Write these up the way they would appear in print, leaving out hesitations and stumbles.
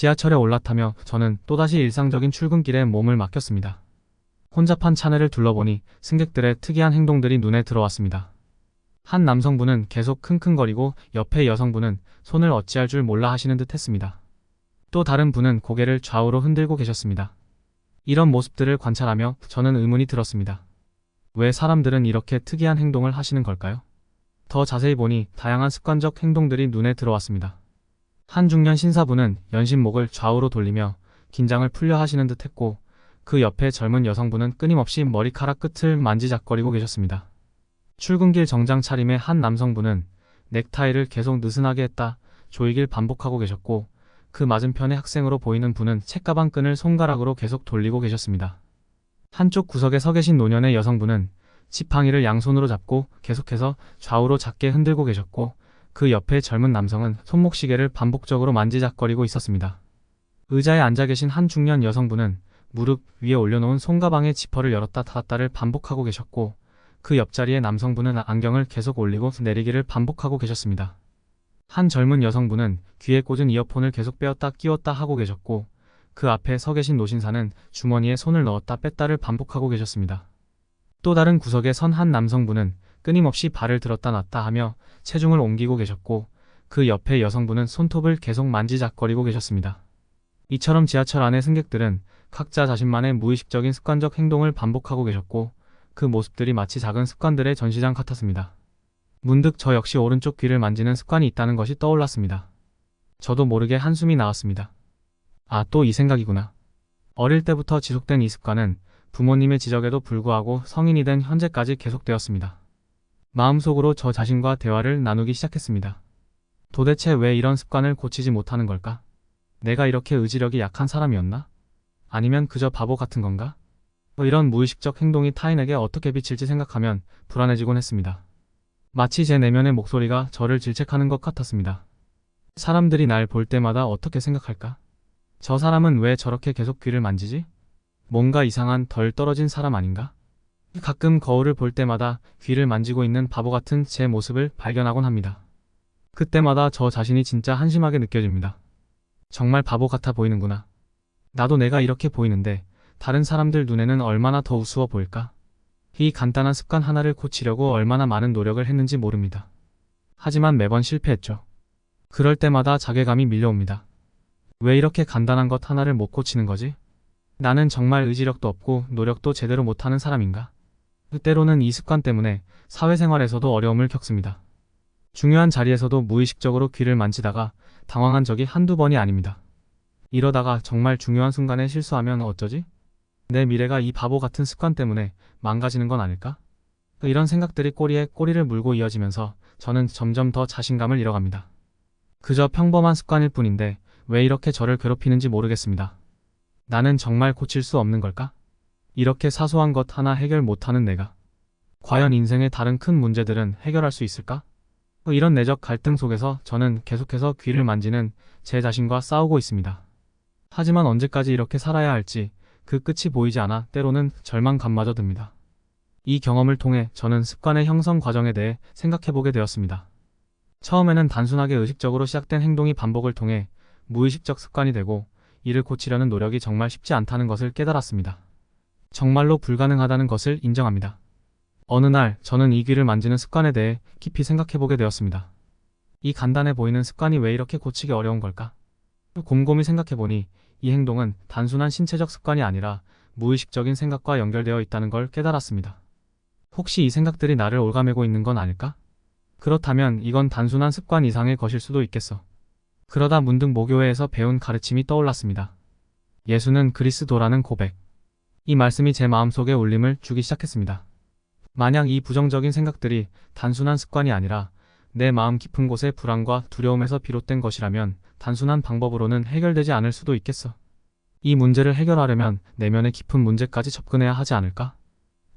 지하철에 올라타며 저는 또다시 일상적인 출근길에 몸을 맡겼습니다. 혼잡한 차내를 둘러보니 승객들의 특이한 행동들이 눈에 들어왔습니다. 한 남성분은 계속 킁킁거리고 옆에 여성분은 손을 어찌할 줄 몰라 하시는 듯 했습니다. 또 다른 분은 고개를 좌우로 흔들고 계셨습니다. 이런 모습들을 관찰하며 저는 의문이 들었습니다. 왜 사람들은 이렇게 특이한 행동을 하시는 걸까요? 더 자세히 보니 다양한 습관적 행동들이 눈에 들어왔습니다. 한 중년 신사분은 연신목을 좌우로 돌리며 긴장을 풀려 하시는 듯 했고, 그 옆에 젊은 여성분은 끊임없이 머리카락 끝을 만지작거리고 계셨습니다. 출근길 정장 차림의 한 남성분은 넥타이를 계속 느슨하게 했다 조이길 반복하고 계셨고, 그 맞은편의 학생으로 보이는 분은 책가방 끈을 손가락으로 계속 돌리고 계셨습니다. 한쪽 구석에 서 계신 노년의 여성분은 지팡이를 양손으로 잡고 계속해서 좌우로 작게 흔들고 계셨고, 그 옆에 젊은 남성은 손목시계를 반복적으로 만지작거리고 있었습니다. 의자에 앉아 계신 한 중년 여성분은 무릎 위에 올려놓은 손가방의 지퍼를 열었다 닫았다를 반복하고 계셨고, 그 옆자리의 남성분은 안경을 계속 올리고 내리기를 반복하고 계셨습니다. 한 젊은 여성분은 귀에 꽂은 이어폰을 계속 빼었다 끼웠다 하고 계셨고, 그 앞에 서 계신 노신사는 주머니에 손을 넣었다 뺐다를 반복하고 계셨습니다. 또 다른 구석에 선 한 남성분은 끊임없이 발을 들었다 놨다 하며 체중을 옮기고 계셨고, 그 옆에 여성분은 손톱을 계속 만지작거리고 계셨습니다. 이처럼 지하철 안의 승객들은 각자 자신만의 무의식적인 습관적 행동을 반복하고 계셨고, 그 모습들이 마치 작은 습관들의 전시장 같았습니다. 문득 저 역시 오른쪽 귀를 만지는 습관이 있다는 것이 떠올랐습니다. 저도 모르게 한숨이 나왔습니다. 아, 또 이 생각이구나. 어릴 때부터 지속된 이 습관은 부모님의 지적에도 불구하고 성인이 된 현재까지 계속되었습니다. 마음속으로 저 자신과 대화를 나누기 시작했습니다. 도대체 왜 이런 습관을 고치지 못하는 걸까? 내가 이렇게 의지력이 약한 사람이었나? 아니면 그저 바보 같은 건가? 이런 무의식적 행동이 타인에게 어떻게 비칠지 생각하면 불안해지곤 했습니다. 마치 제 내면의 목소리가 저를 질책하는 것 같았습니다. 사람들이 날 볼 때마다 어떻게 생각할까? 저 사람은 왜 저렇게 계속 귀를 만지지? 뭔가 이상한 덜 떨어진 사람 아닌가? 가끔 거울을 볼 때마다 귀를 만지고 있는 바보 같은 제 모습을 발견하곤 합니다. 그때마다 저 자신이 진짜 한심하게 느껴집니다. 정말 바보 같아 보이는구나. 나도 내가 이렇게 보이는데 다른 사람들 눈에는 얼마나 더 우스워 보일까? 이 간단한 습관 하나를 고치려고 얼마나 많은 노력을 했는지 모릅니다. 하지만 매번 실패했죠. 그럴 때마다 자괴감이 밀려옵니다. 왜 이렇게 간단한 것 하나를 못 고치는 거지? 나는 정말 의지력도 없고 노력도 제대로 못하는 사람인가? 때로는 이 습관 때문에 사회생활에서도 어려움을 겪습니다. 중요한 자리에서도 무의식적으로 귀를 만지다가 당황한 적이 한두 번이 아닙니다. 이러다가 정말 중요한 순간에 실수하면 어쩌지? 내 미래가 이 바보 같은 습관 때문에 망가지는 건 아닐까? 이런 생각들이 꼬리에 꼬리를 물고 이어지면서 저는 점점 더 자신감을 잃어갑니다. 그저 평범한 습관일 뿐인데 왜 이렇게 저를 괴롭히는지 모르겠습니다. 나는 정말 고칠 수 없는 걸까? 이렇게 사소한 것 하나 해결 못하는 내가 과연 인생의 다른 큰 문제들은 해결할 수 있을까? 이런 내적 갈등 속에서 저는 계속해서 귀를 만지는 제 자신과 싸우고 있습니다. 하지만 언제까지 이렇게 살아야 할지 그 끝이 보이지 않아 때로는 절망감마저 듭니다. 이 경험을 통해 저는 습관의 형성 과정에 대해 생각해보게 되었습니다. 처음에는 단순하게 의식적으로 시작된 행동이 반복을 통해 무의식적 습관이 되고, 이를 고치려는 노력이 정말 쉽지 않다는 것을 깨달았습니다. 정말로 불가능하다는 것을 인정합니다. 어느 날 저는 이 귀를 만지는 습관에 대해 깊이 생각해보게 되었습니다. 이 간단해 보이는 습관이 왜 이렇게 고치기 어려운 걸까? 곰곰이 생각해보니 이 행동은 단순한 신체적 습관이 아니라 무의식적인 생각과 연결되어 있다는 걸 깨달았습니다. 혹시 이 생각들이 나를 올가매고 있는 건 아닐까? 그렇다면 이건 단순한 습관 이상의 것일 수도 있겠어. 그러다 문득 모교회에서 배운 가르침이 떠올랐습니다. 예수는 그리스도라는 고백. 이 말씀이 제 마음속에 울림을 주기 시작했습니다. 만약 이 부정적인 생각들이 단순한 습관이 아니라 내 마음 깊은 곳의 불안과 두려움에서 비롯된 것이라면 단순한 방법으로는 해결되지 않을 수도 있겠어. 이 문제를 해결하려면 내면의 깊은 문제까지 접근해야 하지 않을까?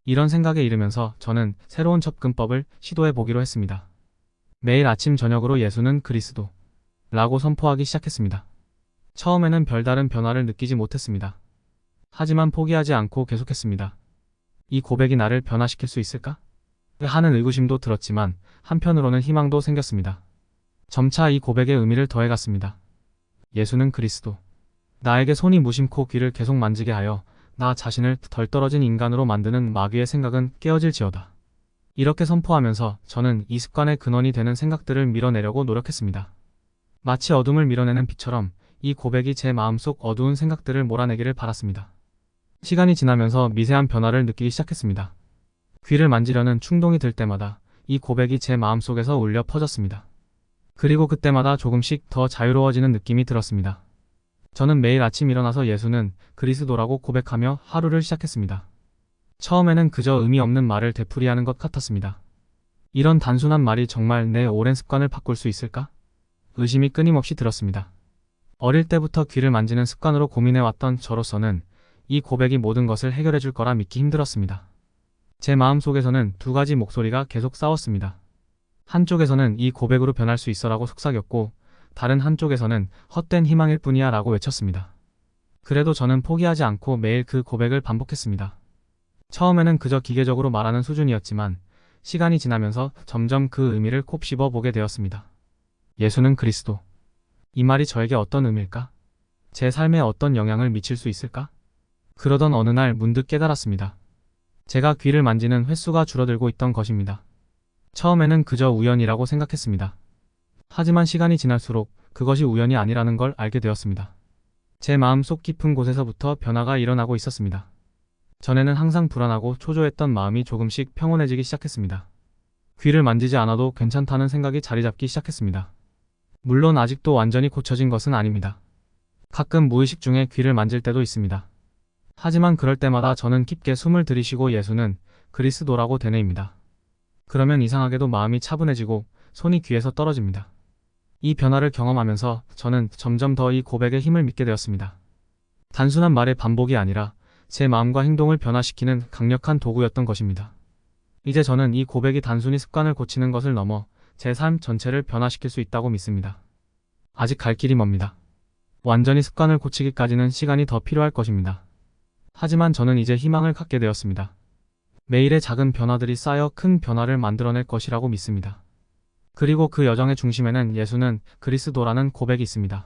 이런 생각에 이르면서 저는 새로운 접근법을 시도해 보기로 했습니다. 매일 아침 저녁으로 예수는 그리스도 라고 선포하기 시작했습니다. 처음에는 별다른 변화를 느끼지 못했습니다. 하지만 포기하지 않고 계속했습니다. 이 고백이 나를 변화시킬 수 있을까? 하는 의구심도 들었지만 한편으로는 희망도 생겼습니다. 점차 이 고백의 의미를 더해갔습니다. 예수는 그리스도. 나에게 손이 무심코 귀를 계속 만지게 하여 나 자신을 덜 떨어진 인간으로 만드는 마귀의 생각은 깨어질지어다. 이렇게 선포하면서 저는 이 습관의 근원이 되는 생각들을 밀어내려고 노력했습니다. 마치 어둠을 밀어내는 빛처럼 이 고백이 제 마음속 어두운 생각들을 몰아내기를 바랐습니다. 시간이 지나면서 미세한 변화를 느끼기 시작했습니다. 귀를 만지려는 충동이 들 때마다 이 고백이 제 마음속에서 울려 퍼졌습니다. 그리고 그때마다 조금씩 더 자유로워지는 느낌이 들었습니다. 저는 매일 아침 일어나서 예수는 그리스도라고 고백하며 하루를 시작했습니다. 처음에는 그저 의미 없는 말을 되풀이하는 것 같았습니다. 이런 단순한 말이 정말 내 오랜 습관을 바꿀 수 있을까? 의심이 끊임없이 들었습니다. 어릴 때부터 귀를 만지는 습관으로 고민해왔던 저로서는 이 고백이 모든 것을 해결해 줄 거라 믿기 힘들었습니다. 제 마음속에서는 두 가지 목소리가 계속 싸웠습니다. 한쪽에서는 이 고백으로 변할 수 있어라고 속삭였고, 다른 한쪽에서는 헛된 희망일 뿐이야 라고 외쳤습니다. 그래도 저는 포기하지 않고 매일 그 고백을 반복했습니다. 처음에는 그저 기계적으로 말하는 수준이었지만 시간이 지나면서 점점 그 의미를 곱씹어 보게 되었습니다. 예수는 그리스도. 이 말이 저에게 어떤 의미일까? 제 삶에 어떤 영향을 미칠 수 있을까? 그러던 어느 날 문득 깨달았습니다. 제가 귀를 만지는 횟수가 줄어들고 있던 것입니다. 처음에는 그저 우연이라고 생각했습니다. 하지만 시간이 지날수록 그것이 우연이 아니라는 걸 알게 되었습니다. 제 마음속 깊은 곳에서부터 변화가 일어나고 있었습니다. 전에는 항상 불안하고 초조했던 마음이 조금씩 평온해지기 시작했습니다. 귀를 만지지 않아도 괜찮다는 생각이 자리 잡기 시작했습니다. 물론 아직도 완전히 고쳐진 것은 아닙니다. 가끔 무의식 중에 귀를 만질 때도 있습니다. 하지만 그럴 때마다 저는 깊게 숨을 들이쉬고 예수는 그리스도라고 되뇌입니다. 그러면 이상하게도 마음이 차분해지고 손이 귀에서 떨어집니다. 이 변화를 경험하면서 저는 점점 더 이 고백의 힘을 믿게 되었습니다. 단순한 말의 반복이 아니라 제 마음과 행동을 변화시키는 강력한 도구였던 것입니다. 이제 저는 이 고백이 단순히 습관을 고치는 것을 넘어 제 삶 전체를 변화시킬 수 있다고 믿습니다. 아직 갈 길이 멉니다. 완전히 습관을 고치기까지는 시간이 더 필요할 것입니다. 하지만 저는 이제 희망을 갖게 되었습니다. 매일의 작은 변화들이 쌓여 큰 변화를 만들어낼 것이라고 믿습니다. 그리고 그 여정의 중심에는 예수는 그리스도라는 고백이 있습니다.